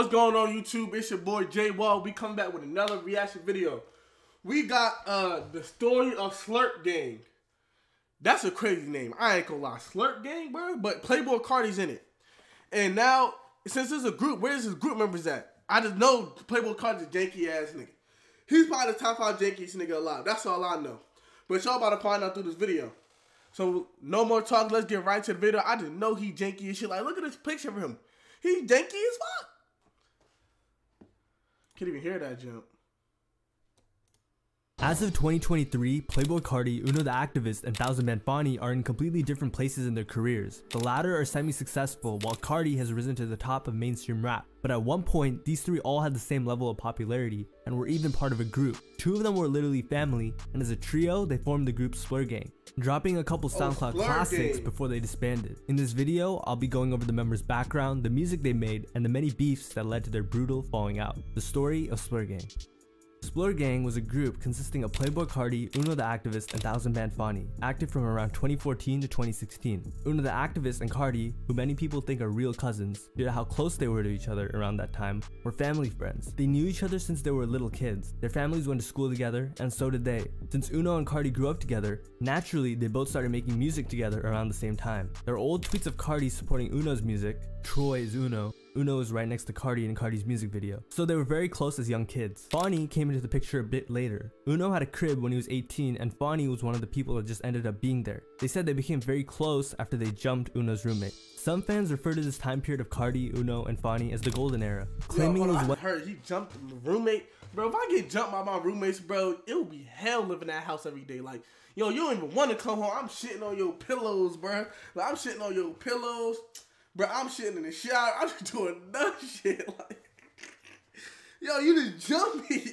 What's going on YouTube? It's your boy J Wall. We come back with another reaction video. We got the story of Splur Gang. That's a crazy name. I ain't gonna lie. Splur Gang, bro. But PlayBoiCarti's in it. And now, since there's a group, where's his group members at? I just know PlayBoiCarti's a janky ass nigga. He's probably the top 5 jankiest nigga alive. That's all I know. But y'all about to find out through this video. So no more talk. Let's get right to the video. I just know he janky as shit. Like, look at this picture of him. He's janky as fuck. Can't even hear that jump. As of 2023, PlayBoiCarti, Uno the Activist, and Thousand Man Fani are in completely different places in their careers. The latter are semi-successful, while Carti has risen to the top of mainstream rap. But at one point, these three all had the same level of popularity, and were even part of a group. Two of them were literally family, and as a trio, they formed the group Splur Gang, dropping a couple SoundCloud classics before they disbanded. In this video, I'll be going over the members' background, the music they made, and the many beefs that led to their brutal falling out. The story of Splur Gang. Splur Gang was a group consisting of PlayBoiCarti, Uno the Activist, and Thousand Man Fani, active from around 2014 to 2016. Uno the Activist and Carti, who many people think are real cousins due to how close they were to each other around that time, were family friends. They knew each other since they were little kids. Their families went to school together, and so did they. Since Uno and Carti grew up together, naturally they both started making music together around the same time. There are old tweets of Carti supporting Uno's music. Troy is Uno. Uno is right next to Carti in Carti's music video. So they were very close as young kids. Fani came into the picture a bit later. Uno had a crib when he was 18 and Fani was one of the people that just ended up being there. They said they became very close after they jumped Uno's roommate. Some fans refer to this time period of Carti, Uno, and Fani as the golden era, claiming it was what— I heard he jumped the roommate. Bro, if I get jumped by my roommates, bro, it would be hell living in that house every day. Like, yo, you don't even want to come home. I'm shitting on your pillows, bro. Like, I'm shitting on your pillows. Bro, I'm shitting in the shower. I'm just doing dumb shit. Like, yo, you just jump me.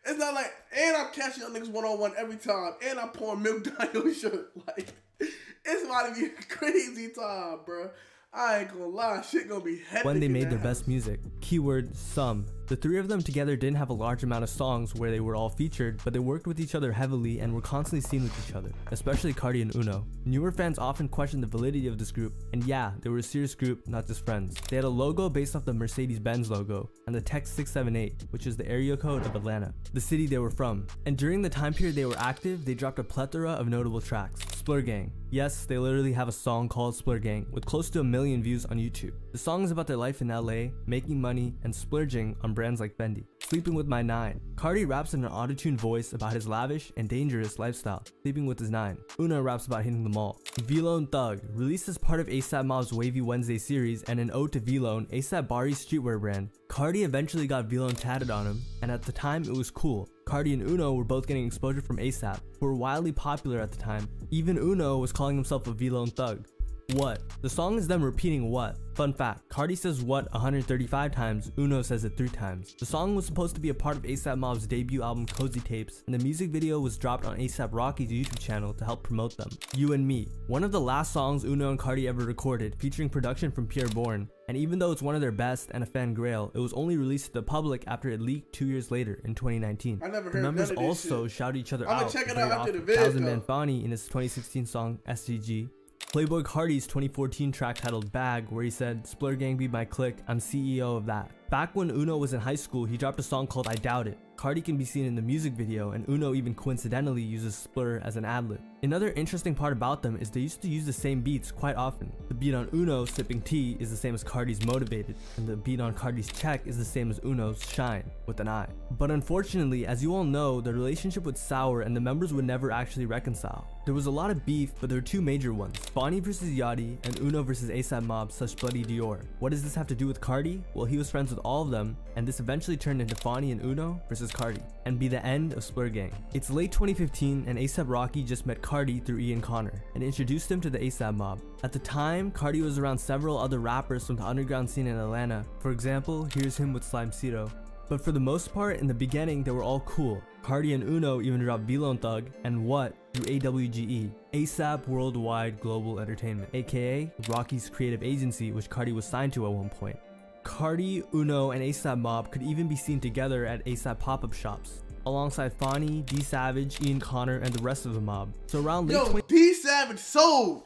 It's not like, and I'm catching y'all niggas one-on-one every time. And I'm pouring milk down your shirt. Like, it's about to be a crazy time, bro. I ain't gonna lie, shit gonna be hectic. When they made their best music. Keyword, some. The three of them together didn't have a large amount of songs where they were all featured, but they worked with each other heavily and were constantly seen with each other, especially Carti and Uno. Newer fans often question the validity of this group, and yeah, they were a serious group, not just friends. They had a logo based off the Mercedes-Benz logo, and the text 678, which is the area code of Atlanta, the city they were from. And during the time period they were active, they dropped a plethora of notable tracks. Splur Gang. Yes, they literally have a song called Splur Gang, with close to 1 million views on YouTube. The song is about their life in LA, making money, and splurging on brands like Fendi. Sleeping with my 9. Carti raps in an auto-tuned voice about his lavish and dangerous lifestyle, sleeping with his 9. Uno raps about hitting the mall. V-Lone Thug, released as part of ASAP Mob's Wavy Wednesday series and an ode to V-Lone, ASAP Bari's streetwear brand. Carti eventually got V-Lone tatted on him, and at the time it was cool. Carti and Uno were both getting exposure from ASAP, who were wildly popular at the time. Even Uno was calling himself a V-Lone Thug. What? The song is them repeating what. Fun fact, Carti says what 135 times, Uno says it 3 times. The song was supposed to be a part of ASAP Mob's debut album Cozy Tapes, and the music video was dropped on ASAP Rocky's YouTube channel to help promote them. You and Me, one of the last songs Uno and Carti ever recorded, featuring production from Pierre Bourne. And even though it's one of their best and a fan grail, it was only released to the public after it leaked 2 years later in 2019. The members also shout each other out. Check it out after the video. Thousand Man Fani in his 2016 song SCG. PlayBoiCarti's 2014 track titled Bag, where he said, "Splur Gang be my clique, I'm CEO of that." Back when Uno was in high school, he dropped a song called I Doubt It. Carti can be seen in the music video, and Uno even coincidentally uses Splur as an ad-lib. Another interesting part about them is they used to use the same beats quite often. The beat on Uno, Sipping Tea, is the same as Carti's Motivated, and the beat on Carti's Check is the same as Uno's Shine, with an I. But unfortunately, as you all know, the relationship would sour and the members would never actually reconcile. There was a lot of beef, but there were 2 major ones, Fani versus Yachty and Uno versus ASAP Mob / Bloody Dior. What does this have to do with Carti? Well, he was friends with all of them, and this eventually turned into Fani and Uno versus Carti, and be the end of Splur Gang. It's late 2015 and ASAP Rocky just met Carti through Ian Connor and introduced him to the ASAP Mob. At the time, Carti was around several other rappers from the underground scene in Atlanta. For example, here's him with Slime Cito. But for the most part, in the beginning, they were all cool. Carti and Uno even dropped V-Lone Thug and What through AWGE, ASAP Worldwide Global Entertainment, aka Rocky's creative agency, which Carti was signed to at one point. Carti, Uno, and ASAP Mob could even be seen together at ASAP pop-up shops, alongside Fani, D Savage, Ian Connor, and the rest of the mob. So around late D Savage sold.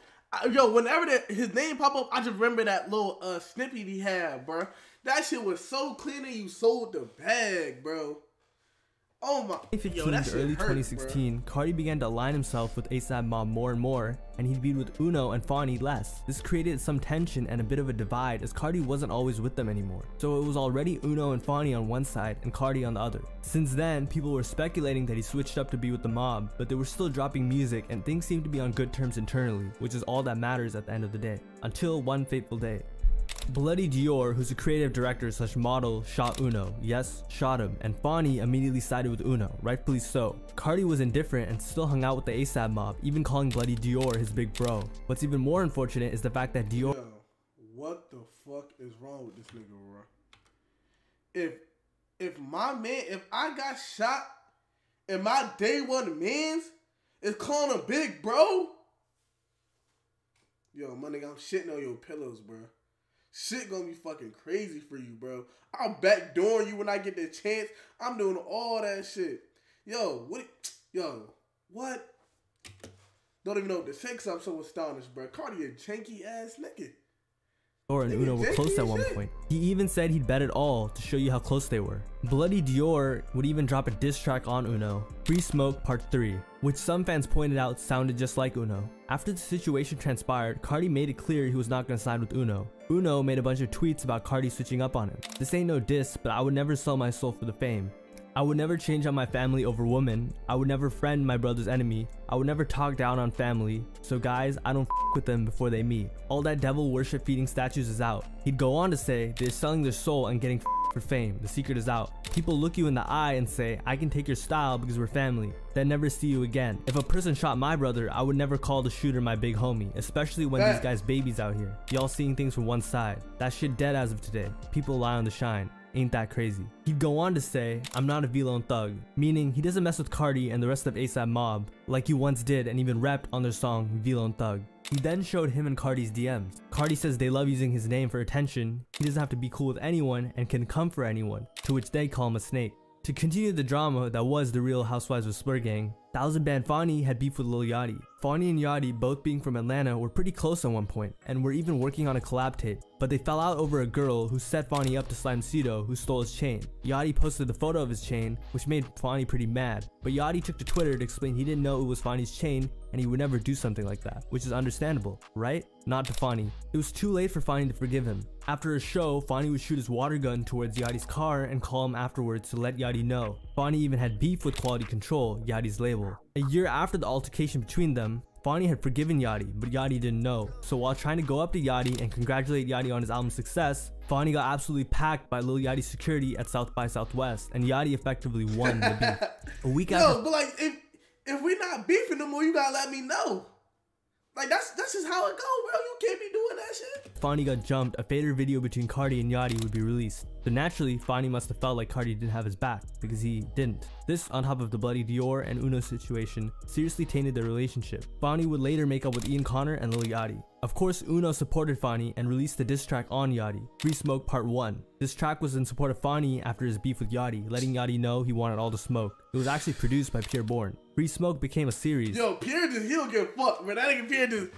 Yo, whenever his name pop up, I just remember that little snippet he had, bro. That shit was so clean and you sold the bag, bro. Oh my. 2015 to early 2016, Carti began to align himself with ASAP Mob more and more, and he'd be with Uno and Fani less. This created some tension and a bit of a divide as Carti wasn't always with them anymore. So it was already Uno and Fani on one side and Carti on the other. Since then, people were speculating that he switched up to be with the mob, but they were still dropping music and things seemed to be on good terms internally, which is all that matters at the end of the day. Until one fateful day. Bloody Dior, who's a creative director / model, shot Uno. Yes, shot him, and Fani immediately sided with Uno, rightfully so. Carti was indifferent and still hung out with the ASAP mob, even calling Bloody Dior his big bro. What's even more unfortunate is the fact that Dior— Yo, what the fuck is wrong with this nigga, bro? If my man, if I got shot and my day one mans is calling a big bro, yo, my nigga, I'm shitting on your pillows, bro. Shit gonna be fucking crazy for you, bro. I'll backdoor you when I get the chance. I'm doing all that shit. Yo, what? Yo, what? Don't even know what to say because I'm so astonished, bro. Carti a janky ass nigga. and Uno were close at one point. He even said he'd bet it all to show you how close they were. Bloody Dior would even drop a diss track on Uno, Free Smoke Part 3, which some fans pointed out sounded just like Uno. After the situation transpired, Carti made it clear he was not going to side with Uno. Uno made a bunch of tweets about Carti switching up on him. This ain't no diss, but I would never sell my soul for the fame. I would never change on my family over woman. I would never friend my brother's enemy. I would never talk down on family. So guys, I don't f with them before they meet. All that devil worship feeding statues is out. He'd go on to say they're selling their soul and getting f for fame. The secret is out. People look you in the eye and say, I can take your style because we're family. Then never see you again. If a person shot my brother, I would never call the shooter my big homie, especially when these guys babies out here. Y'all seeing things from one side. That shit dead as of today. People lie on the shine. Ain't that crazy? He'd go on to say, I'm not a V-Lone thug, meaning he doesn't mess with Carti and the rest of ASAP Mob like he once did and even repped on their song V-Lone Thug. He then showed him and Carti's DMs. Carti says they love using his name for attention, he doesn't have to be cool with anyone and can come for anyone, to which they call him a snake. To continue the drama that was the Real Housewives of Splur Gang, 1000 Band Fani had beef with Lil Yachty. Fani and Yachty, both being from Atlanta, were pretty close at one point and were even working on a collab tape, but they fell out over a girl who set Fani up to slime Cito, who stole his chain. Yachty posted a photo of his chain, which made Fani pretty mad, but Yachty took to Twitter to explain he didn't know it was Fani's chain and he would never do something like that, which is understandable, right? Not to Fani. It was too late for Fani to forgive him. After a show, Fani would shoot his water gun towards Yachty's car and call him afterwards to let Yachty know. Fani even had beef with Quality Control, Yachty's label. A year after the altercation between them, Fani had forgiven Yachty, but Yachty didn't know. So while trying to go up to Yachty and congratulate Yachty on his album's success, Fani got absolutely packed by Lil Yachty's security at South by Southwest, and Yachty effectively won the beef. A week after— Yo, but like, if we're not beefing no more, you gotta let me know. Like, that's just how it go, bro. You can't be doing that shit. Fani got jumped, a fader video between Carti and Yachty would be released. So naturally, Fani must have felt like Carti didn't have his back, because he didn't. This, on top of the Bloody Dior and Uno situation, seriously tainted their relationship. Fani would later make up with Ian Connor and Lil Yachty. Of course, Uno supported Fani and released the diss track on Yachty, Free Smoke Part 1. This track was in support of Fani after his beef with Yachty, letting Yachty know he wanted all the smoke. It was actually produced by Pierre Bourne. Free Smoke became a series. Yo, Pierre just, he don't give a fuck, man. That nigga Pierre just,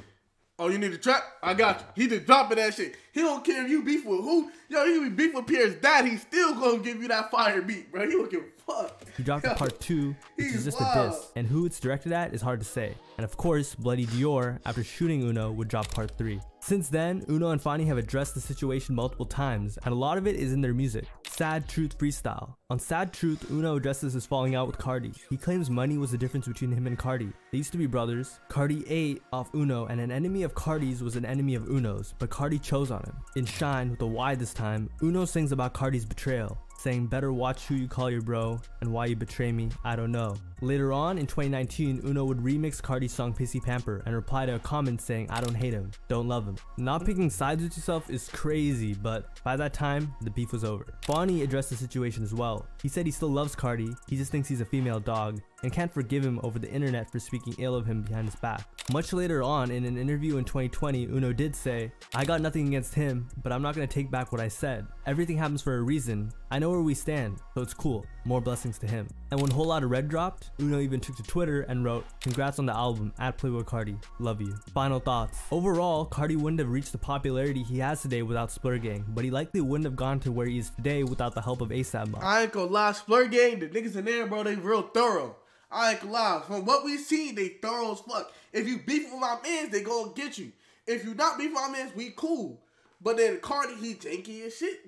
oh, you need a track? I got you. He just dropping that shit. He don't care if you beef with who. Yo, you be beef with Pierre's dad, he still gonna give you that fire beat, bro. He don't give a fuck. He dropped a part 2, which is just a diss, and who it's directed at is hard to say. And of course, Bloody Dior, after shooting Uno, would drop part 3. Since then, Uno and Fani have addressed the situation multiple times, and a lot of it is in their music. Sad Truth Freestyle. On Sad Truth, Uno addresses his falling out with Carti. He claims money was the difference between him and Carti. They used to be brothers. Carti ate off Uno, and an enemy of Carti's was an enemy of Uno's, but Carti chose on him. In Shine, with a Y this time, Uno sings about Carti's betrayal, saying better watch who you call your bro, and why you betray me, I don't know. Later on, in 2019, Uno would remix Carti's song Pissy Pamper and reply to a comment saying I don't hate him, don't love him. Not picking sides with yourself is crazy, but by that time, the beef was over. Fani addressed the situation as well. He said he still loves Carti, he just thinks he's a female dog, and can't forgive him over the internet for speaking ill of him behind his back. Much later on, in an interview in 2020, Uno did say, I got nothing against him, but I'm not gonna take back what I said. Everything happens for a reason. I know where we stand, so it's cool. more blessings to him. And when Whole Lotta Red dropped, Uno even took to Twitter and wrote, "Congrats on the album, at PlayBoiCarti, love you." Final thoughts. Overall, Carti wouldn't have reached the popularity he has today without Splur Gang, but he likely wouldn't have gone to where he is today without the help of ASAP Mob. I ain't gonna lie, Splur Gang, the niggas in there, bro, they real thorough. I ain't gonna lie, from what we seen, they thorough as fuck. If you beef with my mans, they gonna get you. If you not beef with my mans, we cool. But then Carti, he janky as shit.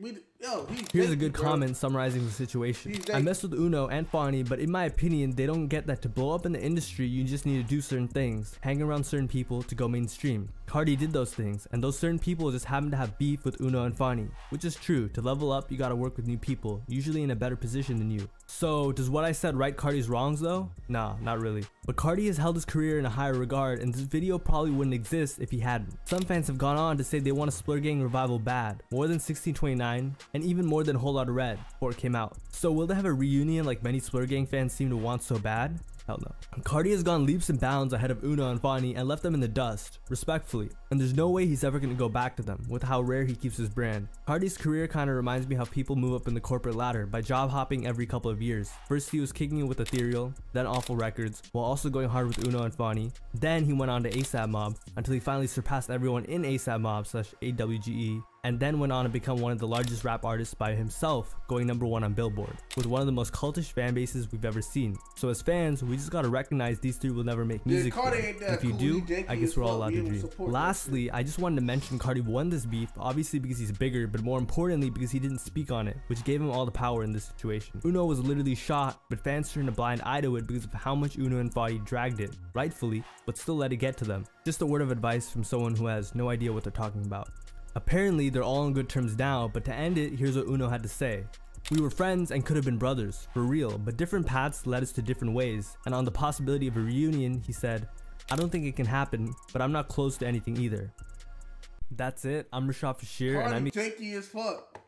Here's a good comment summarizing the situation. I mess with Uno and Fonny, but in my opinion, they don't get that to blow up in the industry, you just need to do certain things, hang around certain people to go mainstream. Carti did those things, and those certain people just happen to have beef with Uno and Fonny, which is true. To level up, you gotta work with new people, usually in a better position than you. So, does what I said right Carti's wrongs though? Nah, not really. But Carti has held his career in a higher regard, and this video probably wouldn't exist if he hadn't. Some fans have gone on to say they want a Splur Gang revival bad, more than 1629, and even more than Whole Lotta Red before it came out. So will they have a reunion like many Splur Gang fans seem to want so bad? Hell no. Carti has gone leaps and bounds ahead of Uno and Fonny and left them in the dust, respectfully, and there's no way he's ever going to go back to them with how rare he keeps his brand. Carti's career kind of reminds me how people move up in the corporate ladder by job hopping every couple of years. First he was kicking it with Ethereal, then Awful Records, while also going hard with Uno and Fonny. Then he went on to ASAP Mob until he finally surpassed everyone in ASAP Mob / AWGE, and then went on to become one of the largest rap artists by himself, going #1 on Billboard, with one of the most cultish fan bases we've ever seen. So as fans, we just gotta recognize these three will never make music. And if you do, I guess we're all allowed to dream. Lastly, I just wanted to mention Carti won this beef, obviously because he's bigger, but more importantly because he didn't speak on it, which gave him all the power in this situation. Uno was literally shot, but fans turned a blind eye to it because of how much Uno and Fonny dragged it, rightfully, but still let it get to them. Just a word of advice from someone who has no idea what they're talking about. Apparently, they're all on good terms now, but to end it, here's what Uno had to say. "We were friends and could have been brothers, for real, but different paths led us to different ways, and on the possibility of a reunion, he said, I don't think it can happen, but I'm not close to anything either." That's it. I'm Rashad Fashir, and I'm janky as fuck.